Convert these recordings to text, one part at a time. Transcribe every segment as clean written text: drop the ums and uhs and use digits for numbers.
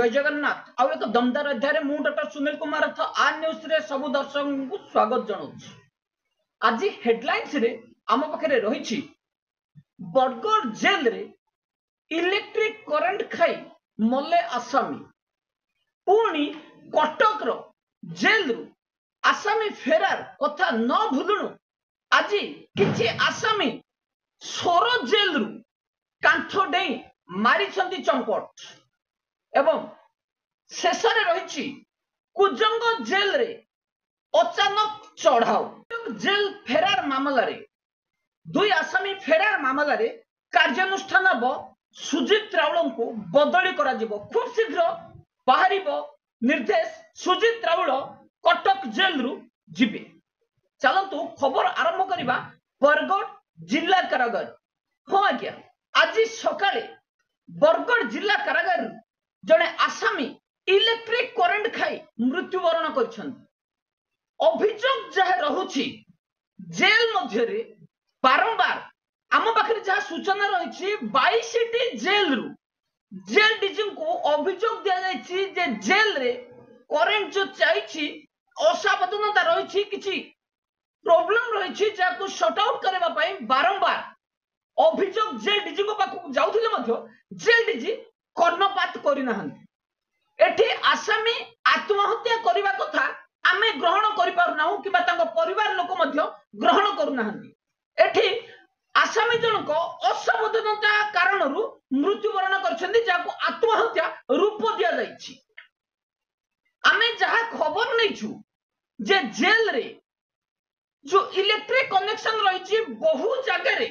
जय जगन्नाथ आउ एक दमदार अध्याय मु डॉक्टर सुनील कुमार रथ आर न्यूज रे सब दर्शक को स्वागत जनाऊँ। आज हेडलाइंस रे आम पाखे रही बरगढ़ जेल रे इलेक्ट्रिक करंट खाई मले आसामी पुणी कटक रो जेल रु आसामी फेरार कथा न भूलुणु आज किछि आसामी सोरो जेल रु कांथ डेई मारी चंपट एवं शेष रही कुजंग जेल रे अचानक चढ़ाऊ जेल फेरार मामला रे दुई आसामी फेरार मामला रे कार्यानुष्ठान सुजित राउल को बदली करा जिवो। खूब शीघ्र बाहर निर्देश सुजित राउल कटक जेल रु जिबे। चलतु खबर आरंभ करबा बरगढ़ जिला कारागार। हाँ आज्ञा आज सकाळे बरगढ़ जिला कारागार जड़े आसामी इलेक्ट्रिक करंट खाई मृत्युवरण कर अभियोग जहाँ रहुछि जेल मध्य बारंबार आम पाखे जहाँ सूचना रही 22टी जेल रु जेल डीजी को अभियोग दि जाए जेल रे करेन्ट जो चाहिए असावधानता रही किसी प्रोब्लेम रही जहाँ शट आउट करने बारंबार अभियोग जेल डीजी पाखक जाऊे जेल डीजी कर्णपात करना एठी आसामी आत्महत्या करने कथा आमे ग्रहण करिपारुना कि परिवार लोक ग्रहण करूना एठी आसामी जनक असावधानता कारण मृत्युवरण करछन्ती जाको आत्महत्या रूप दिया जाइछि। आमे जहा खबर नैछु जे जेल रे जो इलेक्ट्रिक कनेक्शन रही बहु जगह रे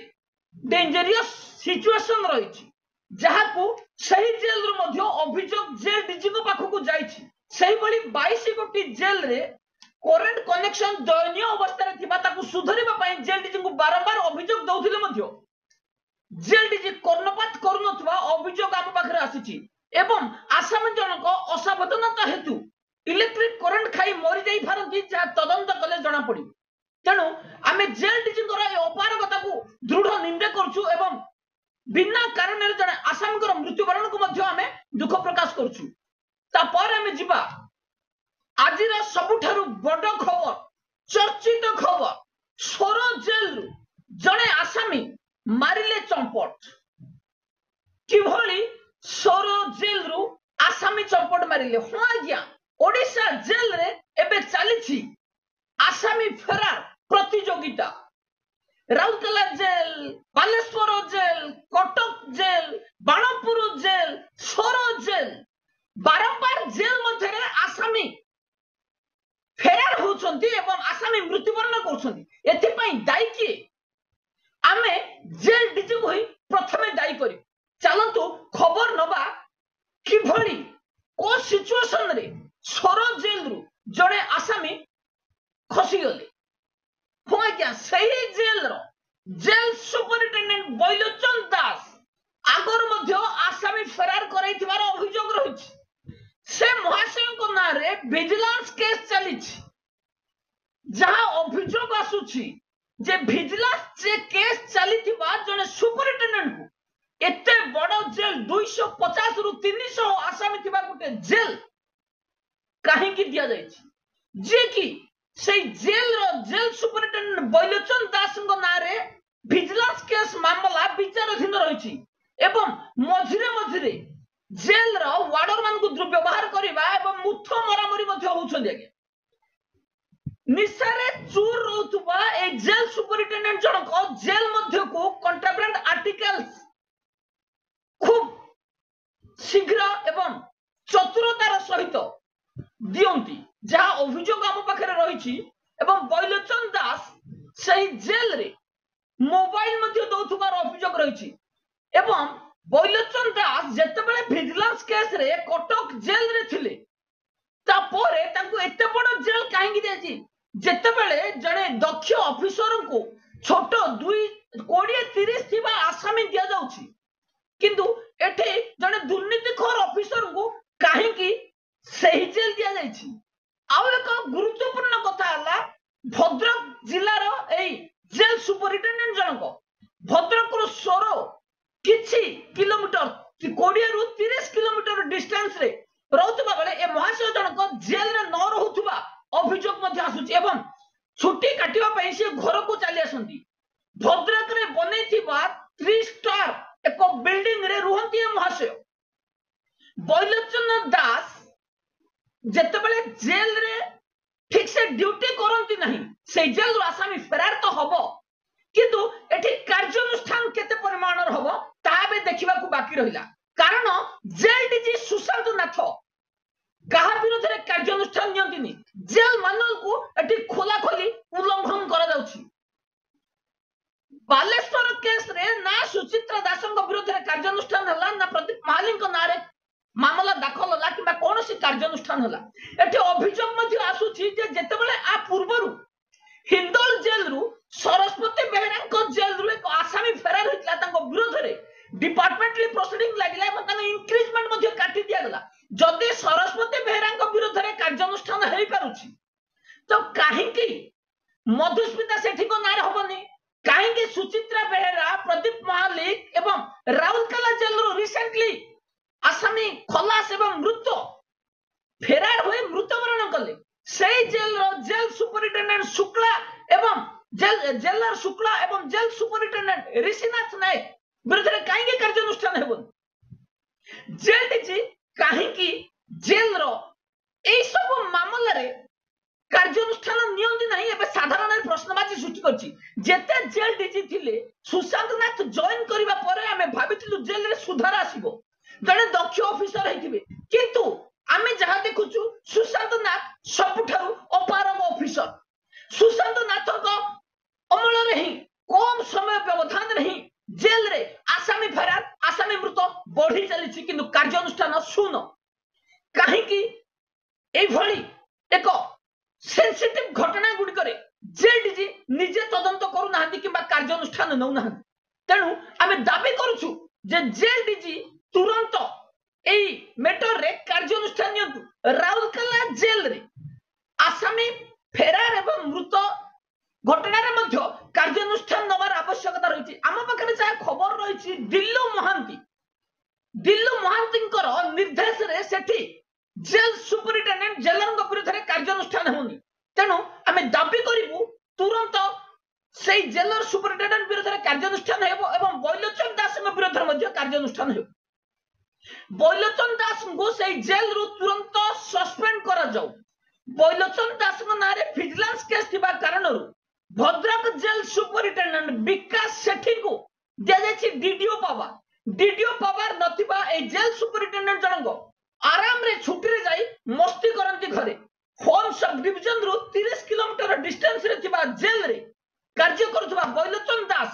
डेंजरियस सिचुएशन रही जहाँ को सही जेल रु मध्य अभियोग जेल डीजी पाखक जाइछि। सही बड़ी 22 गोटी जेल रे करेंट कनेक्शन दयनीय अवस्था रे सुधरिबा जेल डीजी को बारंबार अभियोग दउथिले मध्य जेल डीजी कर्णपात करूनथवा अभियोग आम पाखरे आसीछि एवं आसाम जनक असावधानता हेतु इलेक्ट्रिक करंट खाई मरी जाई फारती जहाँ तदंत कले जना पड़ी। तेणु आमे जेल डीजी अपारगता को दृढ़ निंदा करछु एवं बिना कारण जड़े आसामी मृत्युवरण को दुख प्रकाश करछु। तापर आमे जिबा आज सबुठारु बड़ खबर चर्चित खबर सोरो जेल रु जड़े आसामी मारिले चंपट किभली सोरो जेल रु आसामी चंपट मारिले। हाँ आज्ञा ओडिशा जेल रे एबे चली आसामी फेरार प्रतियोगिता Rourkela jail Baleswar jail Cuttack jail Banpur jail Soro jail बारंबार जेल मध्य आसामी फेरार होउछन्ती एवं आसामी मृत्युवरण करुछन्ती। एथिपाई दायी किए आमे जेल डीजी को ही प्रथमे दायी करी। चलंतु खबर नबा किभली को सिचुएशन रे सोरो जेल रु जड़े आसामी खसी गले। हाँ क्या सही जेल रो जेल सुपरिटेंडेंट बैलोचन दास आगर मध्य आसामी फेरार कराइथिबार अभियोग रही से महाशय को ना रे विजिलेंस केस चली जहां अभियोग आसुछि जे विजिलेंस जे केस चली जने सुपरिटेंडेंट को एते बड़ जेल 250 रु 300 आसामी थिबा गुटे जेल काहे की दिया जाइछि जे कि से जेल सुपरिटेंडेंट बैलोचन दास नारे विजिलेंस केस मामला विचाराधीन रही एवं मझिरे मझिरे जेल वार्डर मान को दुर्व्यवहार करबा एवं मुथ मरामरी होउछन्ती। आगे निशारे चूर रहउतबा ए जेल सुपरिटेंडेंट जनक जेल मध्य को कंट्राबैंड आर्टिकल्स खूब शीघ्र एवं चतुरतार सहित दियंती जहाँ अभियोग आम पाखे रही एवं बैलोचन दास सही जेल रे मोबाइल दौथुबार अभियोग रही एवं बैलोचन दास जेतेबेले विजिलेंस केस रे कटक जेल रे थिले तापरे तांको एते बड़ जेल काहेकि देछि जेतेबेले जने दक्ष ऑफिसर को छोट 20-30 थिबा आसामी दिया जाउछि किंतु एठे जने दुर्नीतिखोर ऑफिसर को काहेकि सही जेल दिया जाइछि। आउ एक गुरुत्वपूर्ण कथा हला भद्रक जिलार एई जेल सुपरिटेंडेंट जनक भद्रक रो सोरो किछि किलोमीटर 20 रु 30 किलोमीटर डिस्टेंस रे भद्रक रे बनेथिबा 3 स्टार एक बिल्डिंग रे रुहंती महाशय बैलोचन दास जेतेबेले जेल रे ठीक से ड्यूटी करंती नहीं से जेल आसामी फेरार तो हबो किंतु एठी कार्यानुष्ठान केते परिमाणर हबो ताबे देखिबा को बाकी रहिला कारण जेल डीजी सुशांत नाथ कहा विरोध रे कार्यानुष्ठान नियंतिनी जेल मानुअल को एठी खोला खोली उल्लंघन करा जाउछि बालेश्वर केस रे ना सुचित्रा दासंग विरोध रे कार्यानुष्ठान हला ना प्रदीप महालिंग नारे मामला दाखल हला कि कौन सी कार्यानुष्ठान हला एठी अभियोग मध्ये आसुछि जे जेतेबेले आ पूर्वरु हिंदोल जेल रु सरस्वती बेहरा को जेल रु एक आसामी फेरार होइतला तांको विरोध रे डिपार्टमेंटली प्रोसीडिंग लागिला एवं तांको इंक्रीजमेंट मध्ये काटी दिया गला जदि सरस्वती बेहरा को विरोध रे कार्यानुष्ठान हेई पारुछि तो काहे की मधुस्मिता सेठी को नारे होबनी काहे की सुचित्रा बेहरा प्रदीप महालिक एवं राउरकेला जेल रु रिसेंटली आसामी खलास एवं मृत फेरार हुए मृत्यवरण कले से जेल सुपरिटेंडेंट शुक्ला एवं जेलर शुक्ला एवं जेल सुपरिटेंडेंट ऋषिनाथ नायक विरुद्ध रे काहे कार्यानुष्ठान हेबन जेल डीजी काहे जेल रो एई सब मामला रे कार्यानुष्ठान नियंती नहीं एबे साधारण प्रश्नबाची सृष्टि करछि जेते जेल डीजी थिले सुशांत नाथ जॉइन करिबा परे हमें भाबिथिलु जेल रे सुधार आसीबो जने दक्ष ऑफिसर हेतिबे किंतु आमे जहा देखुछु सुशांत नाथ सबुठारु अपारग ऑफिसर सुशांत नाथ को अमल रे ही कम समय व्यवधान रे ही जेल रे आसामी फरार आसामी मृत बढ़ी चली किंतु कार्यानुष्ठान शून्य काहे की एई भली एक सेंसिटिव घटना गुडी करे जेल डीजी निजे तदंत करू नाहंती किबा कार्यानुष्ठान नउ नाहंती तेनु आमे दाबी करूछु जे जेल डीजी तुरंत एई मैटर रे कार्यानुष्ठान नियंतु राउरकेला जेल रे आसामी फेरार एवं मृत घटना रे मध्य कार्यानुष्ठान नवार आवश्यकता रहिछि आम पाखरे जा खबर रहिछि दिल्लू महांतींकर निर्देश रे सेठी जेल सुपरिटेंडेंट जेलर विरुद्ध रे कार्यानुष्ठान होनी तेनु आमे दाबी करिवु तुरंत से जेलर सुपरिटेंडेंट विरुद्ध रे कार्यानुष्ठान हेबो एवं बैलोचन दास विरुद्ध मध्ये कार्यानुष्ठान हेबो बैलोचन दास को से जेल रु तुरंत सस्पेंड करा जाऊ बैलोचन दास को नारे विजिलेंस केस थिबा कारणरु भद्रक जेल सुपरिटेंडेंट विकास सेठी को दिया जाछि डीडीओ पावर नथिबा ए जेल सुपरिटेंडेंट जनंगो आराम रे छुट्टी रे जाई मस्ती करंती घरे होम सब डिवीजन रु 30 किलोमीटर डिस्टेंस रे थिबा जेल रे कार्य करथबा बैलोचन दास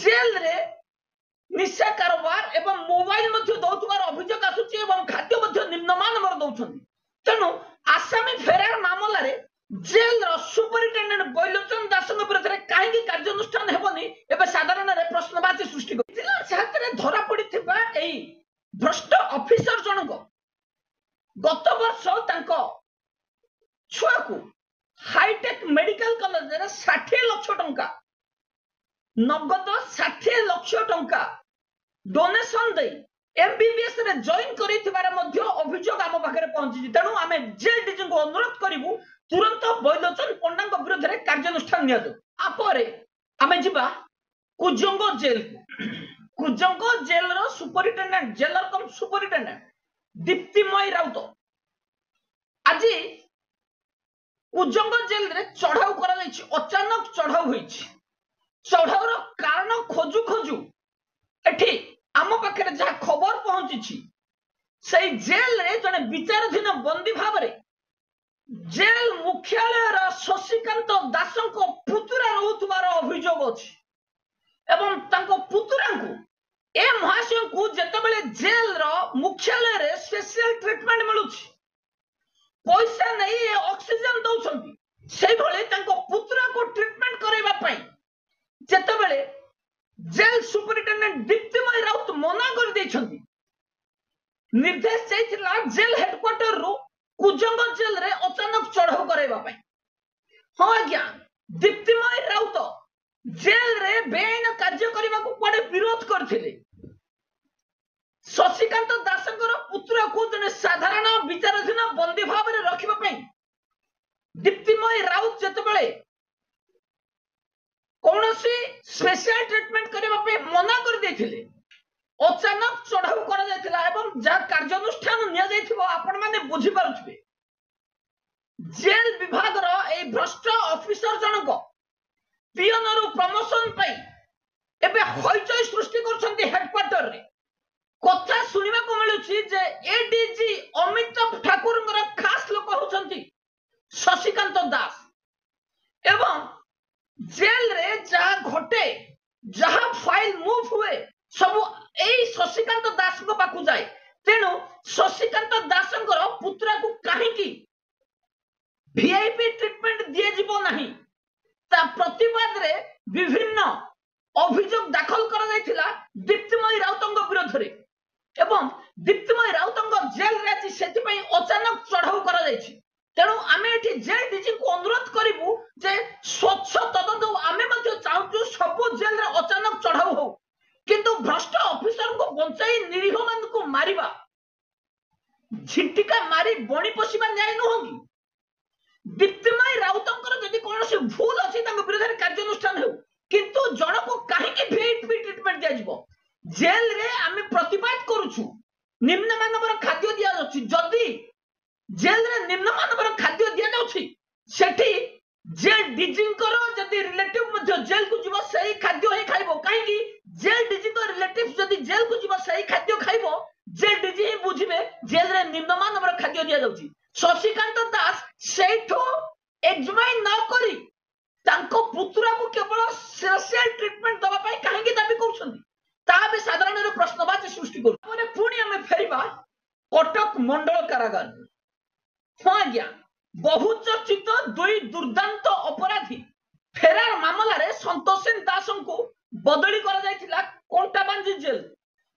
जेल रे निशा कारोबार एवं मोबाइल मध्ये दौथबार अभियोग आसुची एवं खाद्य मध्ये निम्नमान मर दौछन तेनु आसामी फेरार मामला रे जेल रो सुपरिटेंडेंट बैलोचन दास विरुद्ध रे काहे कार्यानुष्ठान हेबनी एबे साधारण रे प्रश्नबाची सृष्टि कर जिला छात्र रे धरा पड़ी थिबा एई भ्रष्ट ऑफिसर जनक गत वर्ष तांको छुआ को हाईटेक मेडिकल कॉलेज रे 60 लाख टंका नगद 60 लाख टंका डोनेशन दे एमबीबीएस रे जॉइन करिथिबार मध्ये अभियोग आम पाखरे पहुंची तेनु आमे जेल डीजी को अनुरोध करिवु तुरंत बैलोचन पंडा विरुद्ध रे कार्यानुष्ठान निया दो आपरे आमे जिबा कुजंग जेल कुजंग जेल रो सुपरिटेंडेंट जेलर कम सुपरिटेंडेंट दीप्तिमय राउत आज कुजंग जेल रे चढ़ाऊ करा जायछि अचानक चढ़ाऊ होइछि चढ़ाऊ रो कारण खोजु खोजु एठी आम पाखरे जा खबर पहुंची से जेल रे जने विचाराधीन बंदी भाव रे जेल मुख्यालय शशिकांत दास पुतुरा रहुथबार अभियोग अछि एवं तांको पुतुरा को ए महाशय को जेतेबेले जेल रो मुख्यालय रे स्पेशल ट्रीटमेंट मिलुछि पैसा नहीं ऑक्सीजन दउछंती सेई भले तांको पुतुरा को ट्रीटमेंट करैबा पई जेतेबेले जेल सुपरिटेंडेंट दीप्तिमय राउत मना कर दैछंती निर्देश चाहिथिला जेल हेडक्वार्टर रो कुजंग जेल रे अचानक चढ़ाऊ करैबा पई हां आज्ञा दीप्तिमय राउत जेल रे बेआईन कार्य करबा को पड़े विरोध करथिले शशिकांत दासकर पुत्र को जने साधारण विचाराधीन बंदी भाव रे रखिबा पई दीप्तिमय राउत जेतेबेले कौन सी स्पेशल ट्रीटमेंट करने मना कर देथिले अचानक चढ़ाऊ करा जायतिला एवं जा कार्यानुष्ठान निया जायथिबो आपण माने बुझी पारुथिबे जेल विभाग रो ए भ्रष्ट ऑफिसर जनक पियन रु प्रमोशन पाई एबे होइचय सृष्टि करछन्ती हेडक्वार्टर रे कथा सुनिबा को मिलुछि जे एडीजी अमिताभ ठाकुर खास लोक होछन्ती शशिकांत दास एवं जेल रे जहाँ घटे जहाँ फाइल मूव हुए सब एई शशिकांत दास को पाखु जाए तेणु शशिकांत दास पुत्रा को कहीं वीआईपी ट्रीटमेंट दिए जीवो नहीं ता प्रतिवाद रे विभिन्न अभियोग दाखल करा जायतिला दीप्तिमयी राउतंग विरोध रे एवं दीप्तिमयी राउतंग जेल रे आज सेति पई अचानक चढ़ाऊ करा जायछि तेणु आमे एठी जेल डीजी को अनुरोध करिवु जे स्वच्छ तदंत आमे मध्ये चाहू सब जेल रे अचानक चढ़ाऊ हो किंतु भ्रष्ट ऑफिसर को बंचाई निरीह मान को मारिबा झिटिका मारी बणी पोषिबा न्याय न होगी दीप्तिमयी राउतंकर जदि कोनोसी भूल अछि तांको विरोध कार्यानुष्ठान हो किंतु जण को काहे के वीआईपी ट्रीटमेंट दिया जिवो जेल रे आमे प्रतिवाद करूछु निम्न मानवर खाद्य दिया अछि जदि जेल रे निम्न मानवर खाद्य दिया जाउछि सेठी जेल डीजी जदि रिलेटिव मध्ये जेल को जीव सही खाद्य ही खाइबो काहेकि जेल डीजी को रिलेटिव जदि जेल को जीव सही खाद्य खाइबो जेल डीजी ही बुझिबे जेल रे निम्न मानवर खाद्य दिया जाउछि शशिकांत दास सेठो एग्जामिन न करी तांको पुत्रा को केवल स्पेशल ट्रीटमेंट दबा पई काहेकि दाबी करछन्ती ता बे साधारण रे प्रश्नवाची सृष्टि करू माने पुणी हमें फेरिबा कटक मंडल कारागार हाँ आज्ञा बहुत चर्चित दुई दुर्दांत अपराधी फेरार मामला रे संतोषेन दास को बदली करा जायतिला कोंटाबांजी जेल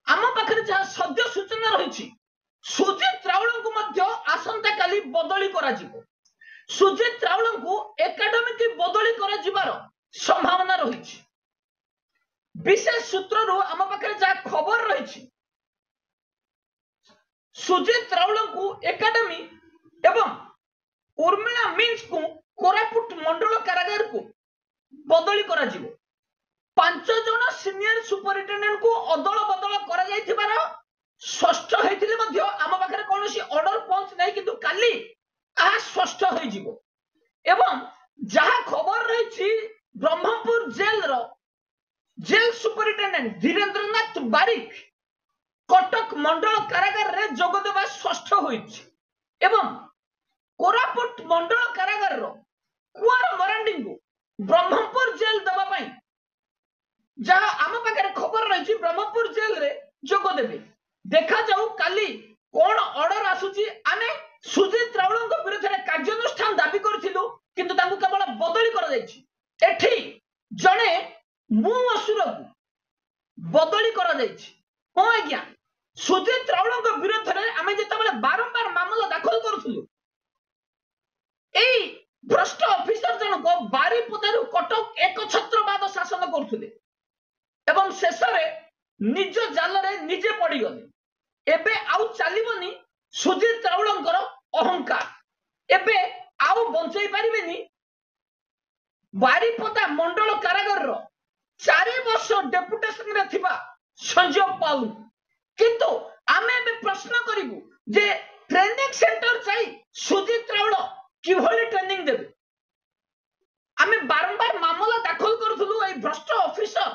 आम पाखरे जहाँ सद्य सूचना रही सुजित राउल को मध्य आसंता काली बदली करा जिवो सुजित राउल को एकाडेमी की बदली करा जिवार संभावना रही विशेष सूत्र रो आम पाखरे जहाँ खबर रही सुजित राउल को एकाडेमी एवं उर्मिला मीन्स को कोरापुट मंडल कारागार को बदली करा जिवो 5 जन सीनियर सुपरिटेंडेंट को अदल बदल करा जायथिबार षष्ठ हेतिले मध्य आम पाखरे कोनोसी ऑर्डर पहुंच नै किंतु काली आ षष्ठ होई जिवो एवं जहा खबर रही ब्रह्मपुर जेल रो जेल सुपरिटेंडेंट धीरेन्द्रनाथ बारिक कटक मंडल कारागार रे जोग देबा षष्ठ होईछि एवं कोरापुट मंडल कारागार रो कुआर मरांडी को ब्रह्मपुर जेल दबा पाई जहां आम पाखरे खबर रही ब्रह्मपुर जेल रे जोग देबे देखा जाऊ काली कोन ऑर्डर आसुची आमे सुजित राउल को विरोध रे कार्यानुष्ठान दाबी करथिलु किंतु तांको केवल बदली कर जायछि एठी जणे मु असुर को बदली कर जायछि हो आज्ञा सुजित राउल को विरोध रे आमे जेतबेले बारंबार मामला दाखल करथिलु एई भ्रष्ट ऑफिसर जनक बारीपदारु कटक एक छत्रवाद शासन करथुले एवं शेष रे निज जाल रे निजे पड़ी गले एबे आउ चलीबनी सुजित राउलंकर अहंकार एबे आउ बंचई पारिबेनी बारीपदा मंडल कारागार रो 4 वर्ष डेपुटेशन रे थिबा संजय पाल किंतु आमे बे प्रश्न करिबु जे ट्रेनिंग सेंटर चाहि सुजित राउल किभली ट्रेनिंग देबे आमे बारंबार मामला दाखल करथुलु ए भ्रष्ट ऑफिसर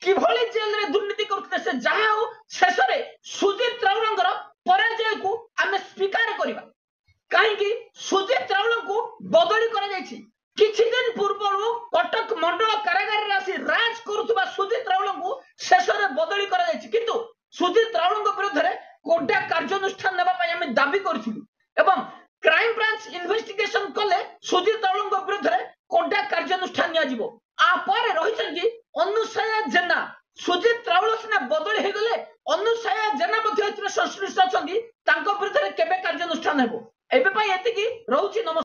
किभली जेल रे दुर्नीति करथले से जहा हो शेष रे सुजित राउलंगर पराजय को आमे स्वीकार करिबा काहे कि सुजित राउल को बदली करा जायछि किछि दिन पूर्व कटक मंडल कारागार रे आसी राज करूथबा सुजित राउल को शेष रे बदली करा जायछि किंतु सुजित राउल को विरोध रे कोडा कार्यानुष्ठान नेबा पय आमे दाबी करथिलु एवं क्राइम ब्रांच इन्वेस्टिगेशन कले सुजित राउल को विरोध रे कोडा कार्यानुष्ठान निया जिवो आ पर रहिसंती अनुसया जेना सुजित राउल सिना बदली हे गले अनुसया जेना मध्ये संश्लिष्ट अछंती तांको विरोध रे केबे कार्यानुष्ठान हेबो एबे पय एतिकी रहउची। नमस्कार।